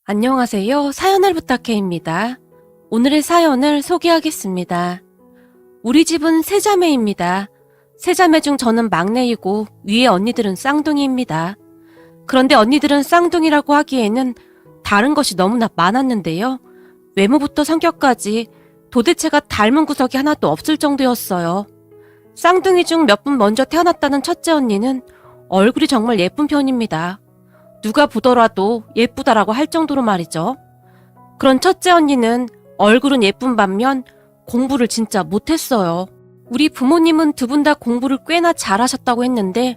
안녕하세요. 사연을 부탁해입니다. 오늘의 사연을 소개하겠습니다. 우리 집은 세 자매입니다. 세 자매 중 저는 막내이고 위에 언니들은 쌍둥이입니다. 그런데 언니들은 쌍둥이라고 하기에는 다른 것이 너무나 많았는데요. 외모부터 성격까지 도대체가 닮은 구석이 하나도 없을 정도였어요. 쌍둥이 중 몇 분 먼저 태어났다는 첫째 언니는 얼굴이 정말 예쁜 편입니다. 누가 보더라도 예쁘다라고 할 정도로 말이죠. 그런 첫째 언니는 얼굴은 예쁜 반면 공부를 진짜 못했어요. 우리 부모님은 두 분 다 공부를 꽤나 잘하셨다고 했는데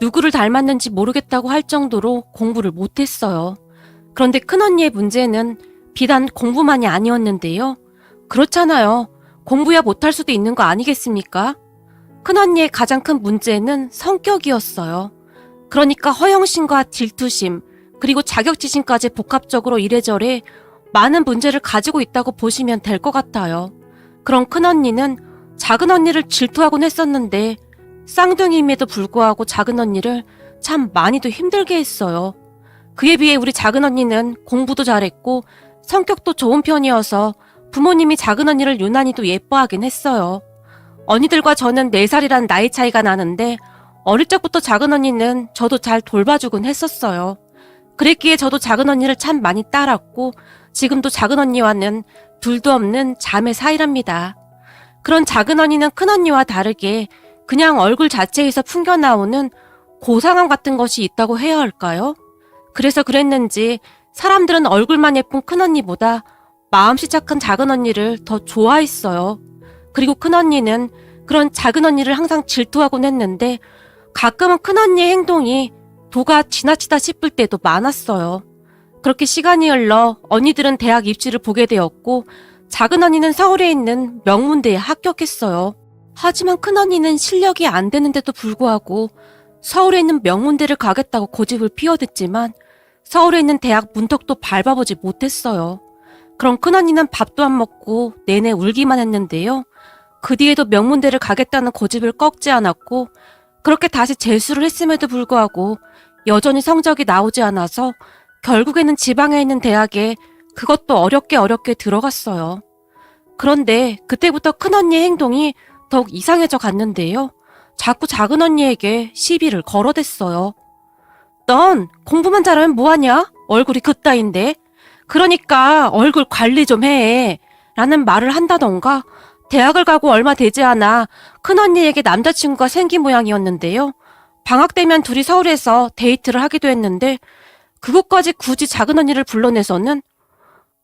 누구를 닮았는지 모르겠다고 할 정도로 공부를 못했어요. 그런데 큰언니의 문제는 비단 공부만이 아니었는데요. 그렇잖아요. 공부야 못할 수도 있는 거 아니겠습니까? 큰언니의 가장 큰 문제는 성격이었어요. 그러니까 허영심과 질투심, 그리고 자격지심까지 복합적으로 이래저래 많은 문제를 가지고 있다고 보시면 될 것 같아요. 그런 큰언니는 작은 언니를 질투하곤 했었는데 쌍둥이임에도 불구하고 작은 언니를 참 많이도 힘들게 했어요. 그에 비해 우리 작은 언니는 공부도 잘했고 성격도 좋은 편이어서 부모님이 작은 언니를 유난히도 예뻐하긴 했어요. 언니들과 저는 4살이란 나이 차이가 나는데 어릴 적부터 작은 언니는 저도 잘 돌봐주곤 했었어요. 그랬기에 저도 작은 언니를 참 많이 따랐고 지금도 작은 언니와는 둘도 없는 자매 사이랍니다. 그런 작은 언니는 큰 언니와 다르게 그냥 얼굴 자체에서 풍겨나오는 고상함 같은 것이 있다고 해야 할까요? 그래서 그랬는지 사람들은 얼굴만 예쁜 큰 언니보다 마음씨 착한 작은 언니를 더 좋아했어요. 그리고 큰 언니는 그런 작은 언니를 항상 질투하곤 했는데 가끔은 큰언니의 행동이 도가 지나치다 싶을 때도 많았어요. 그렇게 시간이 흘러 언니들은 대학 입시를 보게 되었고 작은 언니는 서울에 있는 명문대에 합격했어요. 하지만 큰언니는 실력이 안 되는데도 불구하고 서울에 있는 명문대를 가겠다고 고집을 피워댔지만 서울에 있는 대학 문턱도 밟아보지 못했어요. 그럼 큰언니는 밥도 안 먹고 내내 울기만 했는데요. 그 뒤에도 명문대를 가겠다는 고집을 꺾지 않았고 그렇게 다시 재수를 했음에도 불구하고 여전히 성적이 나오지 않아서 결국에는 지방에 있는 대학에 그것도 어렵게 들어갔어요. 그런데 그때부터 큰언니의 행동이 더욱 이상해져 갔는데요. 자꾸 작은 언니에게 시비를 걸어댔어요. 넌 공부만 잘하면 뭐하냐? 얼굴이 그따인데. 그러니까 얼굴 관리 좀 해. 라는 말을 한다던가 대학을 가고 얼마 되지 않아 큰언니에게 남자친구가 생긴 모양이었는데요. 방학 되면 둘이 서울에서 데이트를 하기도 했는데 그것까지 굳이 작은 언니를 불러내서는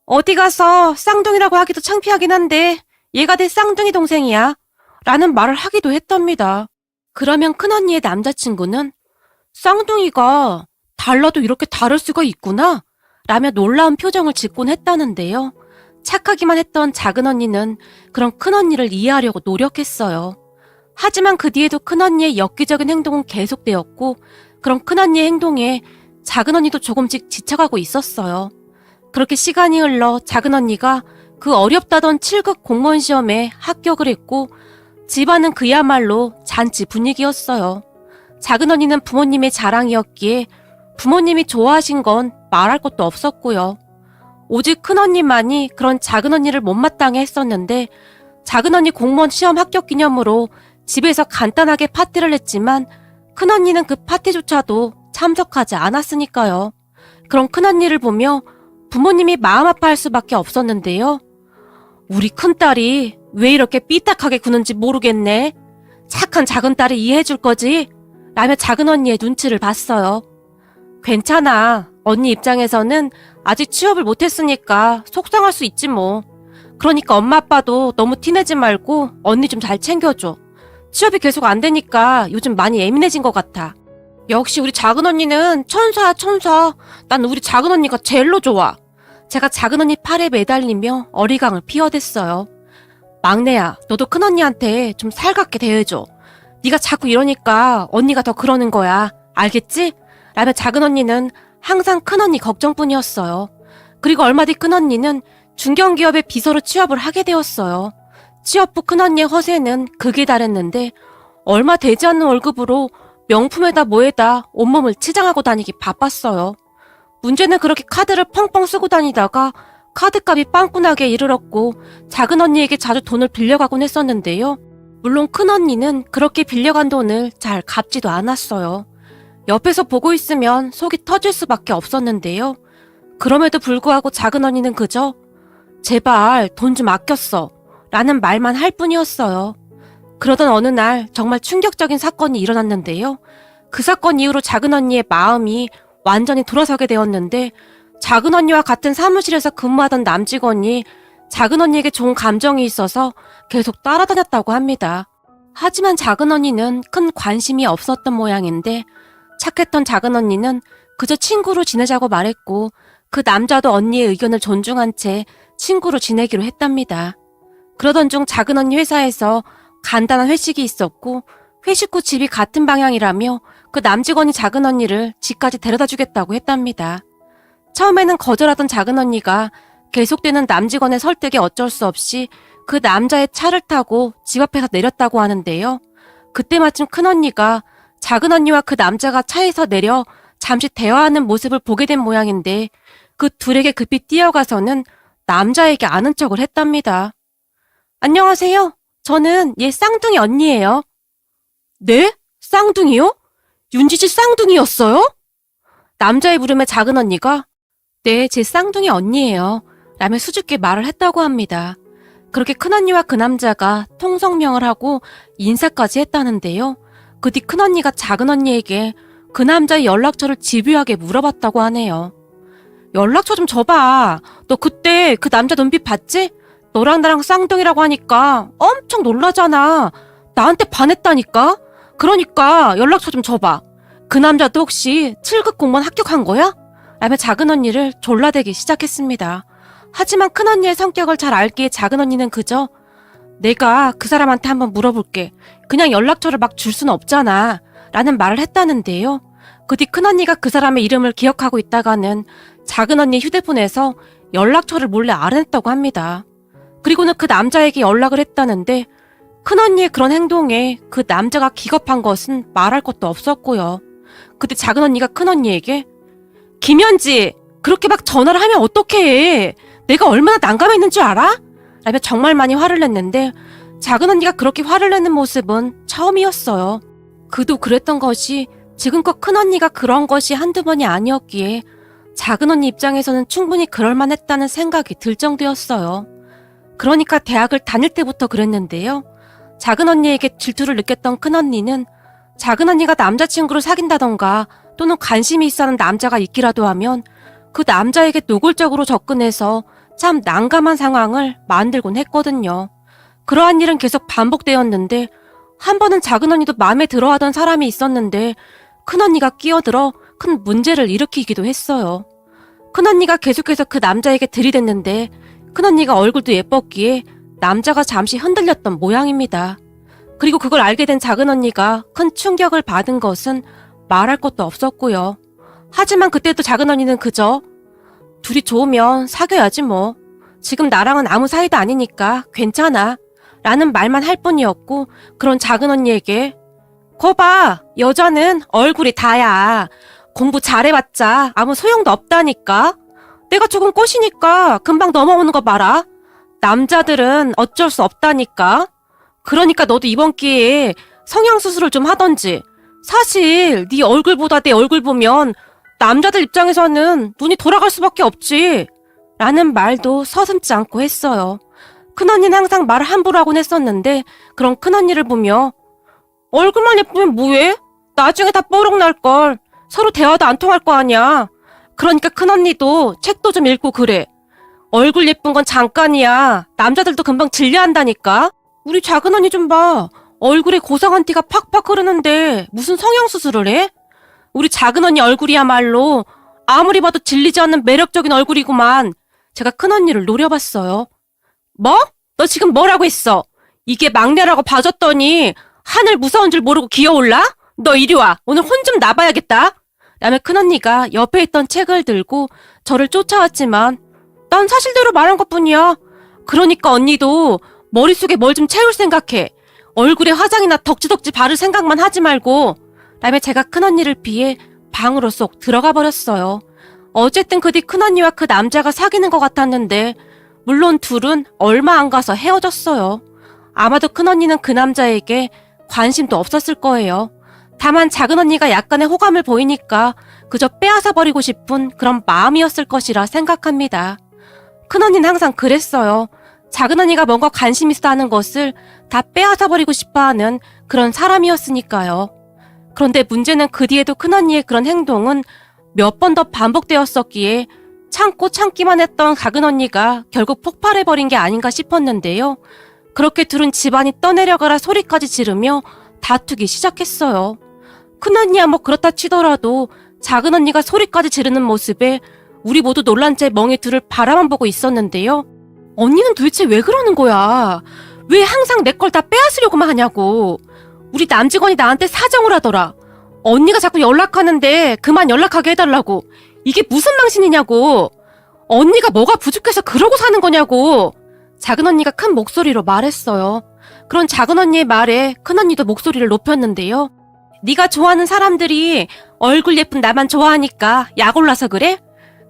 어디 가서 쌍둥이라고 하기도 창피하긴 한데 얘가 내 쌍둥이 동생이야 라는 말을 하기도 했답니다. 그러면 큰언니의 남자친구는 쌍둥이가 달라도 이렇게 다를 수가 있구나 라며 놀라운 표정을 짓곤 했다는데요. 착하기만 했던 작은 언니는 그런 큰 언니를 이해하려고 노력했어요. 하지만 그 뒤에도 큰 언니의 엽기적인 행동은 계속되었고 그런 큰 언니의 행동에 작은 언니도 조금씩 지쳐가고 있었어요. 그렇게 시간이 흘러 작은 언니가 그 어렵다던 7급 공무원 시험에 합격을 했고 집안은 그야말로 잔치 분위기였어요. 작은 언니는 부모님의 자랑이었기에 부모님이 좋아하신 건 말할 것도 없었고요. 오직 큰언니만이 그런 작은 언니를 못마땅해 했었는데 작은 언니 공무원 시험 합격 기념으로 집에서 간단하게 파티를 했지만 큰언니는 그 파티조차도 참석하지 않았으니까요. 그런 큰언니를 보며 부모님이 마음 아파할 수밖에 없었는데요. 우리 큰딸이 왜 이렇게 삐딱하게 구는지 모르겠네. 착한 작은 딸이 이해해줄 거지? 라며 작은 언니의 눈치를 봤어요. 괜찮아. 언니 입장에서는 아직 취업을 못했으니까 속상할 수 있지 뭐. 그러니까 엄마 아빠도 너무 티내지 말고 언니 좀 잘 챙겨줘. 취업이 계속 안 되니까 요즘 많이 예민해진 것 같아. 역시 우리 작은 언니는 천사야 천사. 난 우리 작은 언니가 제일로 좋아. 제가 작은 언니 팔에 매달리며 어리광을 피워댔어요. 막내야, 너도 큰 언니한테 좀 살갑게 대해줘. 네가 자꾸 이러니까 언니가 더 그러는 거야. 알겠지? 라며 작은 언니는 항상 큰언니 걱정뿐이었어요. 그리고 얼마 뒤 큰언니는 중견기업의 비서로 취업을 하게 되었어요. 취업 후 큰언니의 허세는 극에 달했는데 얼마 되지 않는 월급으로 명품에다 뭐에다 온몸을 치장하고 다니기 바빴어요. 문제는 그렇게 카드를 펑펑 쓰고 다니다가 카드값이 빵꾸나게 이르렀고 작은 언니에게 자주 돈을 빌려가곤 했었는데요. 물론 큰 언니는 그렇게 빌려간 돈을 잘 갚지도 않았어요. 옆에서 보고 있으면 속이 터질 수밖에 없었는데요. 그럼에도 불구하고 작은 언니는 그저 제발 돈 좀 아꼈어 라는 말만 할 뿐이었어요. 그러던 어느 날 정말 충격적인 사건이 일어났는데요. 그 사건 이후로 작은 언니의 마음이 완전히 돌아서게 되었는데 작은 언니와 같은 사무실에서 근무하던 남직원이 작은 언니에게 좋은 감정이 있어서 계속 따라다녔다고 합니다. 하지만 작은 언니는 큰 관심이 없었던 모양인데 착했던 작은 언니는 그저 친구로 지내자고 말했고 그 남자도 언니의 의견을 존중한 채 친구로 지내기로 했답니다. 그러던 중 작은 언니 회사에서 간단한 회식이 있었고 회식 후 집이 같은 방향이라며 그 남직원이 작은 언니를 집까지 데려다 주겠다고 했답니다. 처음에는 거절하던 작은 언니가 계속되는 남직원의 설득에 어쩔 수 없이 그 남자의 차를 타고 집 앞에서 내렸다고 하는데요. 그때 마침 큰언니가 작은 언니와 그 남자가 차에서 내려 잠시 대화하는 모습을 보게 된 모양인데 그 둘에게 급히 뛰어가서는 남자에게 아는 척을 했답니다. 안녕하세요. 저는 얘 쌍둥이 언니예요. 네? 쌍둥이요? 윤지지 쌍둥이였어요? 남자의 물음에 작은 언니가 네, 제 쌍둥이 언니예요. 라며 수줍게 말을 했다고 합니다. 그렇게 큰언니와 그 남자가 통성명을 하고 인사까지 했다는데요. 그 뒤 큰언니가 작은 언니에게 그 남자의 연락처를 집요하게 물어봤다고 하네요. 연락처 좀 줘봐. 너 그때 그 남자 눈빛 봤지? 너랑 나랑 쌍둥이라고 하니까 엄청 놀라잖아. 나한테 반했다니까? 그러니까 연락처 좀 줘봐. 그 남자도 혹시 7급 공무원 합격한 거야? 라며 작은 언니를 졸라대기 시작했습니다. 하지만 큰언니의 성격을 잘 알기에 작은 언니는 그저 내가 그 사람한테 한번 물어볼게. 그냥 연락처를 막 줄 수는 없잖아. 라는 말을 했다는데요. 그 뒤 큰언니가 그 사람의 이름을 기억하고 있다가는 작은 언니 휴대폰에서 연락처를 몰래 알아냈다고 합니다. 그리고는 그 남자에게 연락을 했다는데 큰언니의 그런 행동에 그 남자가 기겁한 것은 말할 것도 없었고요. 그때 작은 언니가 큰언니에게 김현지, 그렇게 막 전화를 하면 어떡해. 내가 얼마나 난감했는 줄 알아? 라며 정말 많이 화를 냈는데 작은 언니가 그렇게 화를 내는 모습은 처음이었어요. 그도 그랬던 것이 지금껏 큰언니가 그런 것이 한두 번이 아니었기에 작은 언니 입장에서는 충분히 그럴만했다는 생각이 들 정도였어요. 그러니까 대학을 다닐 때부터 그랬는데요. 작은 언니에게 질투를 느꼈던 큰언니는 작은 언니가 남자친구를 사귄다던가 또는 관심이 있어하는 남자가 있기라도 하면 그 남자에게 노골적으로 접근해서 참 난감한 상황을 만들곤 했거든요. 그러한 일은 계속 반복되었는데 한 번은 작은 언니도 마음에 들어하던 사람이 있었는데 큰언니가 끼어들어 큰 문제를 일으키기도 했어요. 큰언니가 계속해서 그 남자에게 들이댔는데 큰언니가 얼굴도 예뻤기에 남자가 잠시 흔들렸던 모양입니다. 그리고 그걸 알게 된 작은 언니가 큰 충격을 받은 것은 말할 것도 없었고요. 하지만 그때도 작은 언니는 그저 둘이 좋으면 사귀어야지 뭐. 지금 나랑은 아무 사이도 아니니까 괜찮아. 라는 말만 할 뿐이었고 그런 작은 언니에게 거봐, 여자는 얼굴이 다야. 공부 잘해봤자 아무 소용도 없다니까. 내가 조금 꼬시니까 금방 넘어오는 거 봐라. 남자들은 어쩔 수 없다니까. 그러니까 너도 이번 기회에 성형수술을 좀 하던지. 사실 네 얼굴보다 내 얼굴 보면 남자들 입장에서는 눈이 돌아갈 수밖에 없지. 라는 말도 서슴지 않고 했어요. 큰언니는 항상 말을 함부로 하곤 했었는데 그런 큰언니를 보며 얼굴만 예쁘면 뭐해? 나중에 다 뽀록 날걸. 서로 대화도 안 통할 거 아니야. 그러니까 큰언니도 책도 좀 읽고 그래. 얼굴 예쁜 건 잠깐이야. 남자들도 금방 질려한다니까. 우리 작은 언니 좀 봐. 얼굴에 고상한 티가 팍팍 흐르는데 무슨 성형수술을 해? 우리 작은 언니 얼굴이야말로 아무리 봐도 질리지 않는 매력적인 얼굴이구만. 제가 큰언니를 노려봤어요. 뭐? 너 지금 뭐라고 했어? 이게 막내라고 봐줬더니 하늘 무서운 줄 모르고 기어올라? 너 이리 와. 오늘 혼 좀 나봐야겠다. 라며 큰언니가 옆에 있던 책을 들고 저를 쫓아왔지만 난 사실대로 말한 것뿐이야. 그러니까 언니도 머릿속에 뭘 좀 채울 생각해. 얼굴에 화장이나 덕지덕지 바를 생각만 하지 말고. 라며 제가 큰언니를 피해 방으로 쏙 들어가 버렸어요. 어쨌든 그 뒤 큰언니와 그 남자가 사귀는 것 같았는데 물론 둘은 얼마 안 가서 헤어졌어요. 아마도 큰언니는 그 남자에게 관심도 없었을 거예요. 다만 작은언니가 약간의 호감을 보이니까 그저 빼앗아 버리고 싶은 그런 마음이었을 것이라 생각합니다. 큰언니는 항상 그랬어요. 작은언니가 뭔가 관심 있어 하는 것을 다 빼앗아 버리고 싶어하는 그런 사람이었으니까요. 그런데 문제는 그 뒤에도 큰언니의 그런 행동은 몇 번 더 반복되었었기에 참고 참기만 했던 작은언니가 결국 폭발해버린 게 아닌가 싶었는데요. 그렇게 둘은 집안이 떠내려가라 소리까지 지르며 다투기 시작했어요. 큰언니야 뭐 그렇다 치더라도 작은언니가 소리까지 지르는 모습에 우리 모두 놀란 채 멍에 둘을 바라만 보고 있었는데요. 언니는 도대체 왜 그러는 거야? 왜 항상 내 걸 다 빼앗으려고만 하냐고. 우리 남직원이 나한테 사정을 하더라. 언니가 자꾸 연락하는데 그만 연락하게 해달라고. 이게 무슨 망신이냐고. 언니가 뭐가 부족해서 그러고 사는 거냐고. 작은언니가 큰 목소리로 말했어요. 그런 작은언니의 말에 큰언니도 목소리를 높였는데요. 네가 좋아하는 사람들이 얼굴 예쁜 나만 좋아하니까 약 올라서 그래?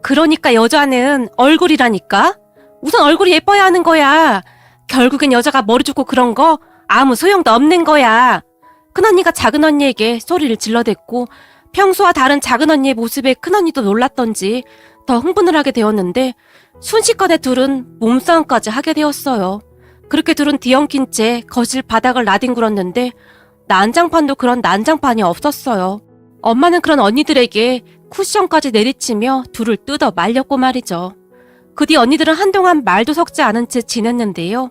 그러니까 여자는 얼굴이라니까. 우선 얼굴이 예뻐야 하는 거야. 결국엔 여자가 머리 좋고 그런 거 아무 소용도 없는 거야. 큰언니가 작은언니에게 소리를 질러댔고 평소와 다른 작은언니의 모습에 큰언니도 놀랐던지 더 흥분을 하게 되었는데 순식간에 둘은 몸싸움까지 하게 되었어요. 그렇게 둘은 뒤엉킨 채 거실 바닥을 나뒹굴었는데 난장판도 그런 난장판이 없었어요. 엄마는 그런 언니들에게 쿠션까지 내리치며 둘을 뜯어 말렸고 말이죠. 그 뒤 언니들은 한동안 말도 섞지 않은 채 지냈는데요.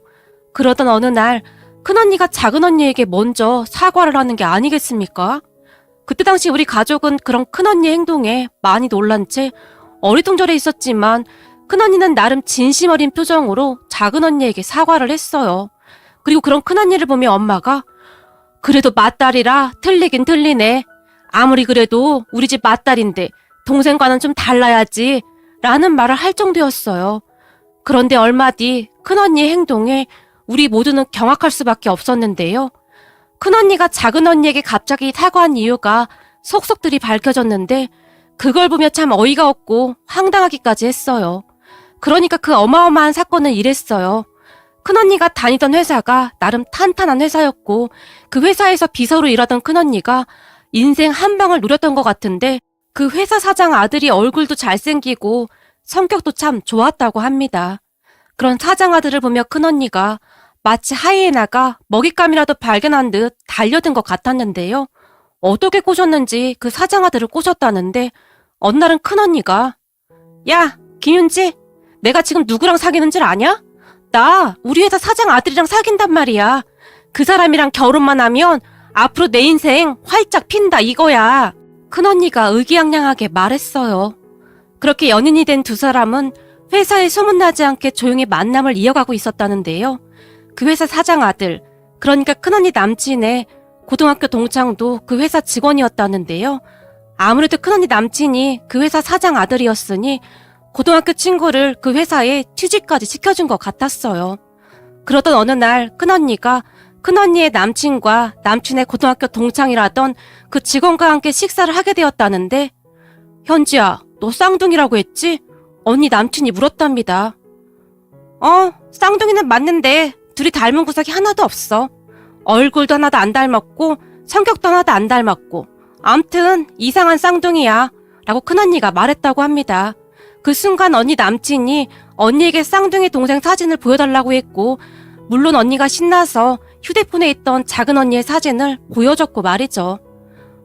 그러던 어느 날 큰언니가 작은언니에게 먼저 사과를 하는 게 아니겠습니까? 그때 당시 우리 가족은 그런 큰언니의 행동에 많이 놀란 채 어리둥절해 있었지만 큰언니는 나름 진심 어린 표정으로 작은언니에게 사과를 했어요. 그리고 그런 큰언니를 보며 엄마가 그래도 맏딸이라 틀리긴 틀리네. 아무리 그래도 우리 집 맏딸인데 동생과는 좀 달라야지 라는 말을 할 정도였어요. 그런데 얼마 뒤 큰언니의 행동에 우리 모두는 경악할 수밖에 없었는데요. 큰언니가 작은언니에게 갑자기 사과한 이유가 속속들이 밝혀졌는데 그걸 보며 참 어이가 없고 황당하기까지 했어요. 그러니까 그 어마어마한 사건은 이랬어요. 큰언니가 다니던 회사가 나름 탄탄한 회사였고 그 회사에서 비서로 일하던 큰언니가 인생 한 방을 노렸던 것 같은데 그 회사 사장 아들이 얼굴도 잘생기고 성격도 참 좋았다고 합니다. 그런 사장 아들을 보며 큰언니가 마치 하이에나가 먹잇감이라도 발견한 듯 달려든 것 같았는데요. 어떻게 꼬셨는지 그 사장 아들을 꼬셨다는데 어느 날은 큰언니가 야, 김윤지, 내가 지금 누구랑 사귀는 줄 아냐? 나 우리 회사 사장 아들이랑 사귄단 말이야. 그 사람이랑 결혼만 하면 앞으로 내 인생 활짝 핀다 이거야. 큰언니가 의기양양하게 말했어요. 그렇게 연인이 된 두 사람은 회사에 소문나지 않게 조용히 만남을 이어가고 있었다는데요. 그 회사 사장 아들, 그러니까 큰언니 남친의 고등학교 동창도 그 회사 직원이었다는데요. 아무래도 큰언니 남친이 그 회사 사장 아들이었으니 고등학교 친구를 그 회사에 취직까지 시켜준 것 같았어요. 그러던 어느 날 큰언니가 큰언니의 남친과 남친의 고등학교 동창이라던 그 직원과 함께 식사를 하게 되었다는데 현지야, 너 쌍둥이라고 했지? 언니 남친이 물었답니다. 쌍둥이는 맞는데 둘이 닮은 구석이 하나도 없어. 얼굴도 하나도 안 닮았고 성격도 하나도 안 닮았고 암튼 이상한 쌍둥이야 라고 큰언니가 말했다고 합니다. 그 순간 언니 남친이 언니에게 쌍둥이 동생 사진을 보여달라고 했고 물론 언니가 신나서 휴대폰에 있던 작은 언니의 사진을 보여줬고 말이죠.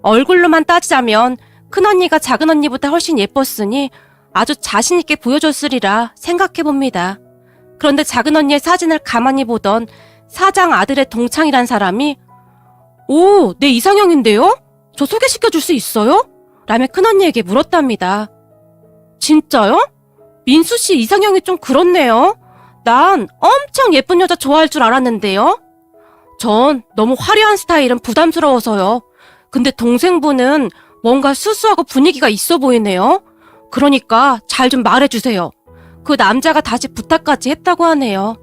얼굴로만 따지자면 큰언니가 작은 언니보다 훨씬 예뻤으니 아주 자신있게 보여줬으리라 생각해봅니다. 그런데 작은 언니의 사진을 가만히 보던 사장 아들의 동창이란 사람이 오, 내 이상형인데요? 저 소개시켜줄 수 있어요? 라며 큰언니에게 물었답니다. 진짜요? 민수씨 이상형이 좀 그렇네요. 난 엄청 예쁜 여자 좋아할 줄 알았는데요. 전 너무 화려한 스타일은 부담스러워서요. 근데 동생분은 뭔가 수수하고 분위기가 있어 보이네요. 그러니까 잘 좀 말해주세요. 그 남자가 다시 부탁까지 했다고 하네요.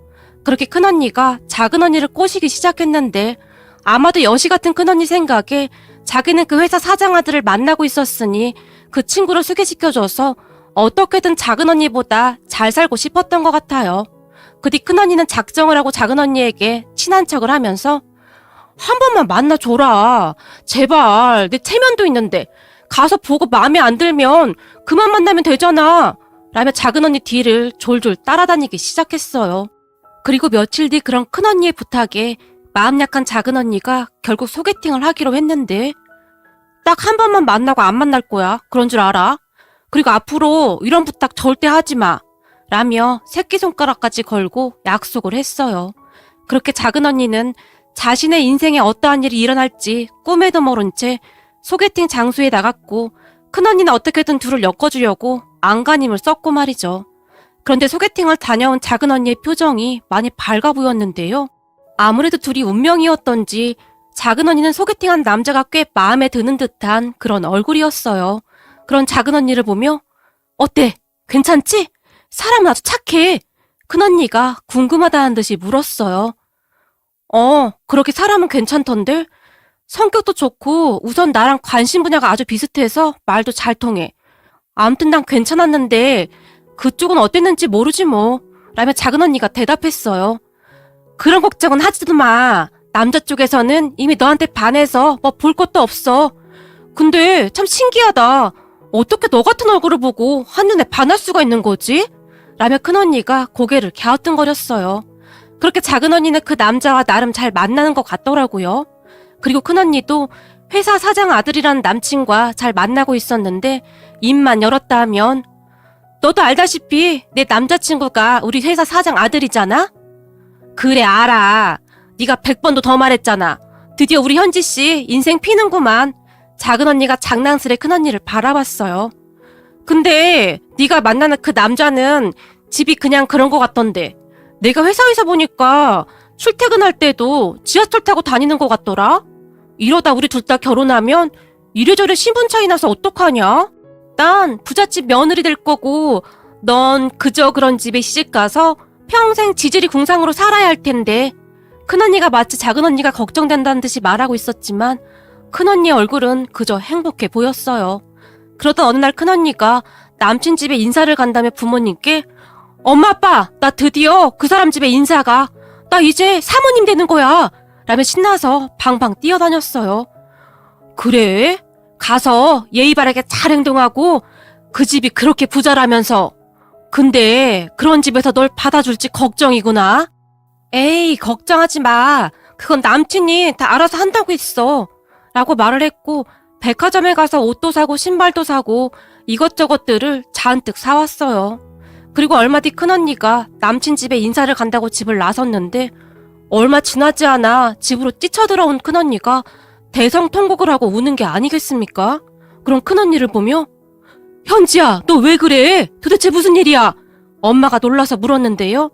그렇게 큰언니가 작은언니를 꼬시기 시작했는데 아마도 여시 같은 큰언니 생각에 자기는 그 회사 사장 아들을 만나고 있었으니 그 친구를 소개시켜줘서 어떻게든 작은 언니보다 잘 살고 싶었던 것 같아요. 그 뒤 큰언니는 작정을 하고 작은 언니에게 친한 척을 하면서 한 번만 만나줘라. 제발 내 체면도 있는데 가서 보고 마음에 안 들면 그만 만나면 되잖아. 라며 작은 언니 뒤를 졸졸 따라다니기 시작했어요. 그리고 며칠 뒤 그런 큰언니의 부탁에 마음 약한 작은 언니가 결국 소개팅을 하기로 했는데 딱 한 번만 만나고 안 만날 거야. 그런 줄 알아. 그리고 앞으로 이런 부탁 절대 하지 마. 라며 새끼손가락까지 걸고 약속을 했어요. 그렇게 작은 언니는 자신의 인생에 어떠한 일이 일어날지 꿈에도 모른 채 소개팅 장소에 나갔고 큰언니는 어떻게든 둘을 엮어주려고 안간힘을 썼고 말이죠. 그런데 소개팅을 다녀온 작은 언니의 표정이 많이 밝아 보였는데요. 아무래도 둘이 운명이었던지 작은 언니는 소개팅한 남자가 꽤 마음에 드는 듯한 그런 얼굴이었어요. 그런 작은 언니를 보며 어때? 괜찮지? 사람은 아주 착해. 큰언니가 궁금하다는 듯이 물었어요. 그렇게 사람은 괜찮던데? 성격도 좋고 우선 나랑 관심 분야가 아주 비슷해서 말도 잘 통해. 아무튼 난 괜찮았는데 그쪽은 어땠는지 모르지 뭐. 라며 작은 언니가 대답했어요. 그런 걱정은 하지도 마. 남자 쪽에서는 이미 너한테 반해서 뭐 볼 것도 없어. 근데 참 신기하다. 어떻게 너 같은 얼굴을 보고 한눈에 반할 수가 있는 거지? 라며 큰언니가 고개를 갸우뚱거렸어요. 그렇게 작은 언니는 그 남자와 나름 잘 만나는 것 같더라고요. 그리고 큰언니도 회사 사장 아들이라는 남친과 잘 만나고 있었는데 입만 열었다 하면 너도 알다시피 내 남자친구가 우리 회사 사장 아들이잖아? 그래 알아. 네가 100번도 더 말했잖아. 드디어 우리 현지씨 인생 피는구만. 작은 언니가 장난스레 큰언니를 바라봤어요. 근데 네가 만나는 그 남자는 집이 그냥 그런 것 같던데 내가 회사에서 보니까 출퇴근할 때도 지하철 타고 다니는 것 같더라? 이러다 우리 둘 다 결혼하면 이래저래 신분 차이 나서 어떡하냐? 난 부잣집 며느리 될 거고 넌 그저 그런 집에 시집가서 평생 지질이 궁상으로 살아야 할 텐데. 큰언니가 마치 작은 언니가 걱정된다는 듯이 말하고 있었지만 큰언니의 얼굴은 그저 행복해 보였어요. 그러던 어느 날 큰언니가 남친 집에 인사를 간다며 부모님께 엄마 아빠 나 드디어 그 사람 집에 인사가. 나 이제 사모님 되는 거야. 라며 신나서 방방 뛰어다녔어요. 그래? 가서 예의 바르게 잘 행동하고 그 집이 그렇게 부자라면서. 근데 그런 집에서 널 받아줄지 걱정이구나. 에이 걱정하지 마. 그건 남친이 다 알아서 한다고 했어. 라고 말을 했고 백화점에 가서 옷도 사고 신발도 사고 이것저것들을 잔뜩 사왔어요. 그리고 얼마 뒤 큰언니가 남친 집에 인사를 간다고 집을 나섰는데 얼마 지나지 않아 집으로 뛰쳐들어온 큰언니가 대성통곡을 하고 우는 게 아니겠습니까? 그럼 큰언니를 보며 현지야 너 왜 그래? 도대체 무슨 일이야? 엄마가 놀라서 물었는데요.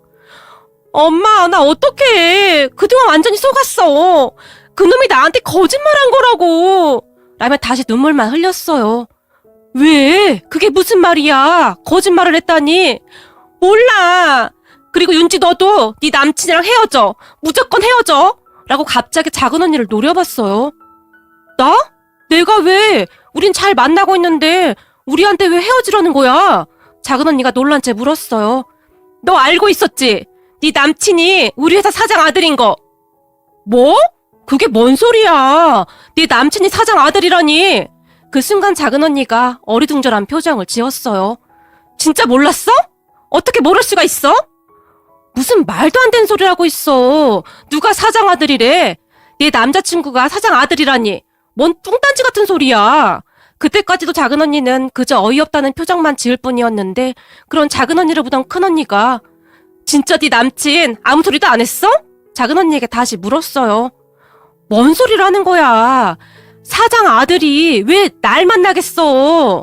엄마 나 어떡해. 그동안 완전히 속았어. 그놈이 나한테 거짓말한 거라고. 라며 다시 눈물만 흘렸어요. 왜? 그게 무슨 말이야? 거짓말을 했다니. 몰라. 그리고 윤지 너도 네 남친이랑 헤어져. 무조건 헤어져. 라고 갑자기 작은 언니를 노려봤어요. 나? 내가 왜? 우린 잘 만나고 있는데 우리한테 왜 헤어지려는 거야? 작은 언니가 놀란 채 물었어요. 너 알고 있었지? 네 남친이 우리 회사 사장 아들인 거. 뭐? 그게 뭔 소리야? 네 남친이 사장 아들이라니. 그 순간 작은 언니가 어리둥절한 표정을 지었어요. 진짜 몰랐어? 어떻게 모를 수가 있어? 무슨 말도 안 되는 소리를 하고 있어. 누가 사장 아들이래? 네 남자친구가 사장 아들이라니. 뭔 뚱딴지 같은 소리야. 그때까지도 작은 언니는 그저 어이없다는 표정만 지을 뿐이었는데 그런 작은 언니를 보던 큰 언니가 진짜 네 남친 아무 소리도 안 했어? 작은 언니에게 다시 물었어요. 뭔 소리를 하는 거야? 사장 아들이 왜 날 만나겠어?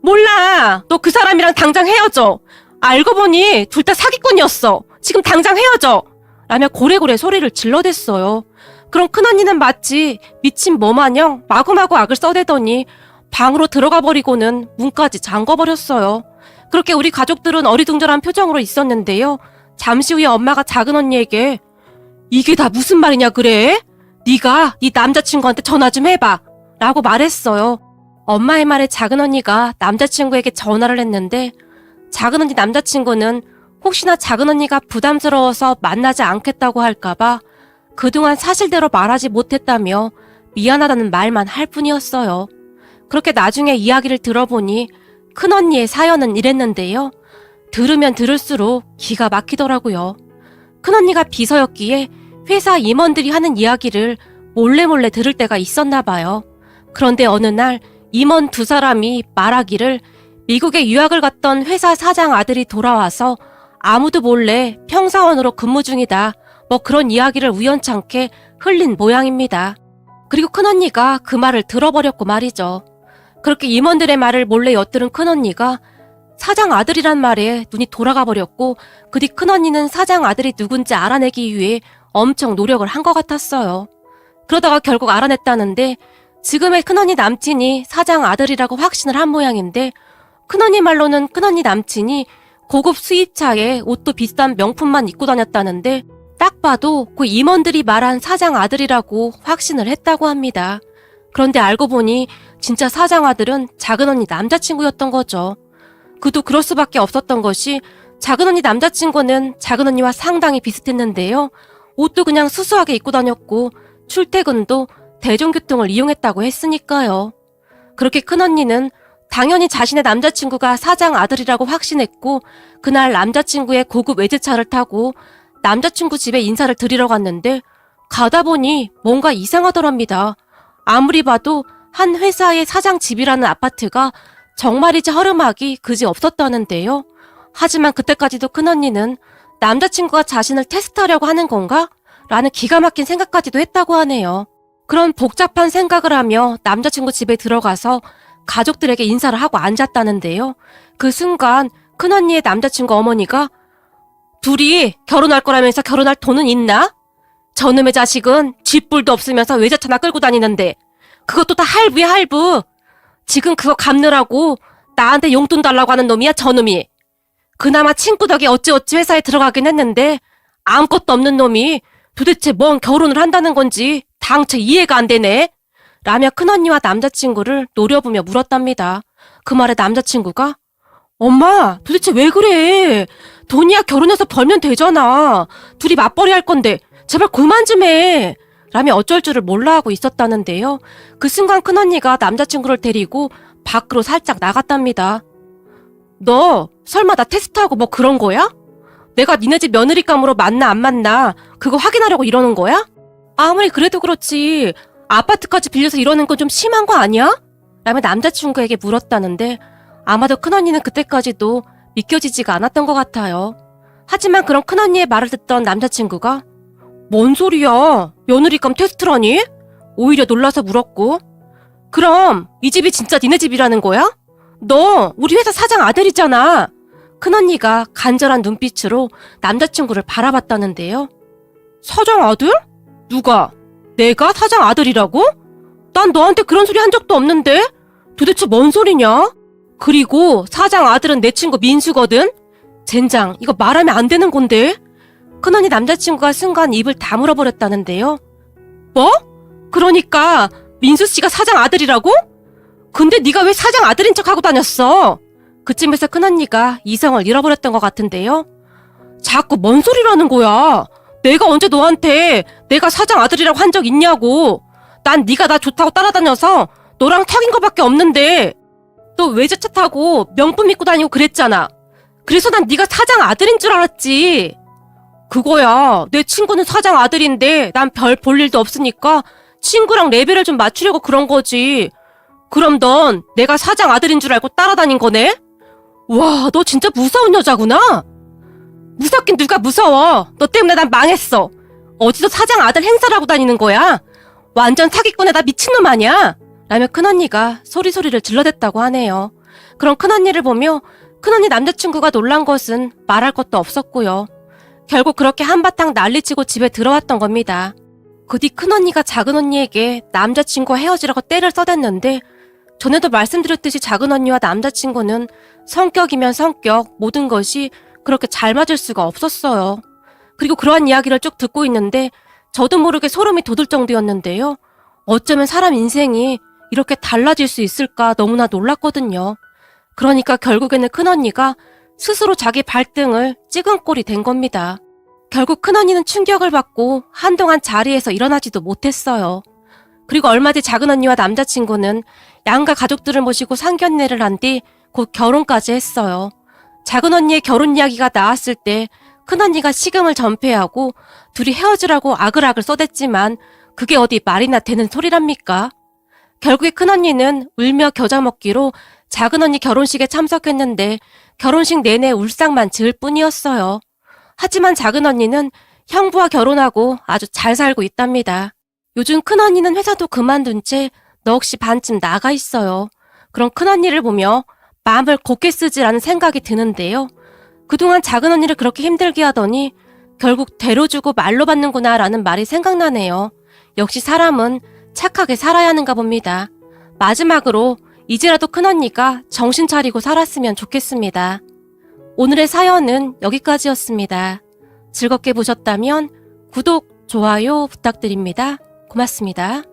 몰라. 너 그 사람이랑 당장 헤어져. 알고 보니 둘 다 사기꾼이었어. 지금 당장 헤어져. 라며 고래고래 소리를 질러댔어요. 그럼 큰언니는 마치 미친 뭐마냥 마구마구 악을 써대더니 방으로 들어가 버리고는 문까지 잠궈버렸어요. 그렇게 우리 가족들은 어리둥절한 표정으로 있었는데요. 잠시 후에 엄마가 작은 언니에게 이게 다 무슨 말이냐 그래? 네가 네 남자친구한테 전화 좀 해봐. 라고 말했어요. 엄마의 말에 작은 언니가 남자친구에게 전화를 했는데 작은 언니 남자친구는 혹시나 작은 언니가 부담스러워서 만나지 않겠다고 할까봐 그동안 사실대로 말하지 못했다며 미안하다는 말만 할 뿐이었어요. 그렇게 나중에 이야기를 들어보니 큰언니의 사연은 이랬는데요. 들으면 들을수록 기가 막히더라고요. 큰언니가 비서였기에 회사 임원들이 하는 이야기를 몰래 들을 때가 있었나 봐요. 그런데 어느 날 임원 두 사람이 말하기를 미국에 유학을 갔던 회사 사장 아들이 돌아와서 아무도 몰래 평사원으로 근무 중이다. 뭐 그런 이야기를 우연찮게 흘린 모양입니다. 그리고 큰언니가 그 말을 들어버렸고 말이죠. 그렇게 임원들의 말을 몰래 엿들은 큰언니가 사장 아들이란 말에 눈이 돌아가 버렸고 그 뒤 큰언니는 사장 아들이 누군지 알아내기 위해 엄청 노력을 한 것 같았어요. 그러다가 결국 알아냈다는데 지금의 큰언니 남친이 사장 아들이라고 확신을 한 모양인데 큰언니 말로는 큰언니 남친이 고급 수입차에 옷도 비싼 명품만 입고 다녔다는데 딱 봐도 그 임원들이 말한 사장 아들이라고 확신을 했다고 합니다. 그런데 알고 보니 진짜 사장 아들은 작은 언니 남자친구였던 거죠. 그도 그럴 수밖에 없었던 것이 작은 언니 남자친구는 작은 언니와 상당히 비슷했는데요. 옷도 그냥 수수하게 입고 다녔고 출퇴근도 대중교통을 이용했다고 했으니까요. 그렇게 큰언니는 당연히 자신의 남자친구가 사장 아들이라고 확신했고 그날 남자친구의 고급 외제차를 타고 남자친구 집에 인사를 드리러 갔는데 가다 보니 뭔가 이상하더랍니다. 아무리 봐도 한 회사의 사장 집이라는 아파트가 정말이지 허름하기 그지 없었다는데요. 하지만 그때까지도 큰언니는 남자친구가 자신을 테스트하려고 하는 건가? 라는 기가 막힌 생각까지도 했다고 하네요. 그런 복잡한 생각을 하며 남자친구 집에 들어가서 가족들에게 인사를 하고 앉았다는데요. 그 순간 큰언니의 남자친구 어머니가 둘이 결혼할 거라면서 결혼할 돈은 있나? 저놈의 자식은 쥐뿔도 없으면서 외제차나 끌고 다니는데 그것도 다 할부야 할부. 지금 그거 갚느라고 나한테 용돈 달라고 하는 놈이야 저놈이. 그나마 친구 덕에 어찌어찌 회사에 들어가긴 했는데 아무것도 없는 놈이 도대체 뭔 결혼을 한다는 건지 당최 이해가 안 되네. 라며 큰언니와 남자친구를 노려보며 물었답니다. 그 말에 남자친구가 엄마 도대체 왜 그래? 돈이야 결혼해서 벌면 되잖아. 둘이 맞벌이 할 건데 제발 그만 좀 해. 라며 어쩔 줄을 몰라 하고 있었다는데요. 그 순간 큰언니가 남자친구를 데리고 밖으로 살짝 나갔답니다. 너 설마 나 테스트하고 뭐 그런 거야? 내가 니네 집 며느리감으로 맞나 안 맞나 그거 확인하려고 이러는 거야? 아무리 그래도 그렇지 아파트까지 빌려서 이러는 건 좀 심한 거 아니야? 라며 남자친구에게 물었다는데 아마도 큰언니는 그때까지도 믿겨지지가 않았던 것 같아요. 하지만 그런 큰언니의 말을 듣던 남자친구가 뭔 소리야? 며느리감 테스트라니? 오히려 놀라서 물었고 그럼 이 집이 진짜 니네 집이라는 거야? 너 우리 회사 사장 아들이잖아. 큰언니가 간절한 눈빛으로 남자친구를 바라봤다는데요. 사장 아들? 누가? 내가 사장 아들이라고? 난 너한테 그런 소리 한 적도 없는데? 도대체 뭔 소리냐? 그리고 사장 아들은 내 친구 민수거든? 젠장, 이거 말하면 안 되는 건데? 큰언니 남자친구가 순간 입을 다물어 버렸다는데요. 뭐? 그러니까 민수 씨가 사장 아들이라고? 근데 네가 왜 사장 아들인 척하고 다녔어? 그쯤에서 큰언니가 이성을 잃어버렸던 것 같은데요. 자꾸 뭔 소리라는 거야? 내가 언제 너한테 내가 사장 아들이라고 한 적 있냐고. 난 네가 나 좋다고 따라다녀서 너랑 사귄 거밖에 없는데 너 외제차 타고 명품 입고 다니고 그랬잖아. 그래서 난 네가 사장 아들인 줄 알았지. 그거야. 내 친구는 사장 아들인데 난 별 볼 일도 없으니까 친구랑 레벨을 좀 맞추려고 그런 거지. 그럼 넌 내가 사장 아들인 줄 알고 따라다닌 거네? 와, 너 진짜 무서운 여자구나. 무섭긴 누가 무서워. 너 때문에 난 망했어. 어디서 사장 아들 행사를 하고 다니는 거야? 완전 사기꾼에다 미친놈 아니야? 라며 큰언니가 소리소리를 질러댔다고 하네요. 그런 큰언니를 보며 큰언니 남자친구가 놀란 것은 말할 것도 없었고요. 결국 그렇게 한바탕 난리치고 집에 들어왔던 겁니다. 그 뒤 큰언니가 작은언니에게 남자친구와 헤어지라고 떼를 써댔는데 전에도 말씀드렸듯이 작은언니와 남자친구는 성격이면 성격 모든 것이 그렇게 잘 맞을 수가 없었어요. 그리고 그러한 이야기를 쭉 듣고 있는데 저도 모르게 소름이 돋을 정도였는데요. 어쩌면 사람 인생이 이렇게 달라질 수 있을까 너무나 놀랐거든요. 그러니까 결국에는 큰언니가 스스로 자기 발등을 찍은 꼴이 된 겁니다. 결국 큰언니는 충격을 받고 한동안 자리에서 일어나지도 못했어요. 그리고 얼마 뒤 작은언니와 남자친구는 양가 가족들을 모시고 상견례를 한 뒤 곧 결혼까지 했어요. 작은언니의 결혼 이야기가 나왔을 때 큰언니가 식음을 전폐하고 둘이 헤어지라고 아글아글 써댔지만 그게 어디 말이나 되는 소리랍니까? 결국에 큰언니는 울며 겨자 먹기로 작은언니 결혼식에 참석했는데 결혼식 내내 울상만 지을 뿐이었어요. 하지만 작은언니는 형부와 결혼하고 아주 잘 살고 있답니다. 요즘 큰언니는 회사도 그만둔 채 넋이 반쯤 나가 있어요. 그런 큰언니를 보며 마음을 굳게 쓰지라는 생각이 드는데요. 그동안 작은언니를 그렇게 힘들게 하더니 결국 대로 주고 말로 받는구나 라는 말이 생각나네요. 역시 사람은 착하게 살아야 하는가 봅니다. 마지막으로 이제라도 큰언니가 정신 차리고 살았으면 좋겠습니다. 오늘의 사연은 여기까지였습니다. 즐겁게 보셨다면 구독, 좋아요 부탁드립니다. 고맙습니다.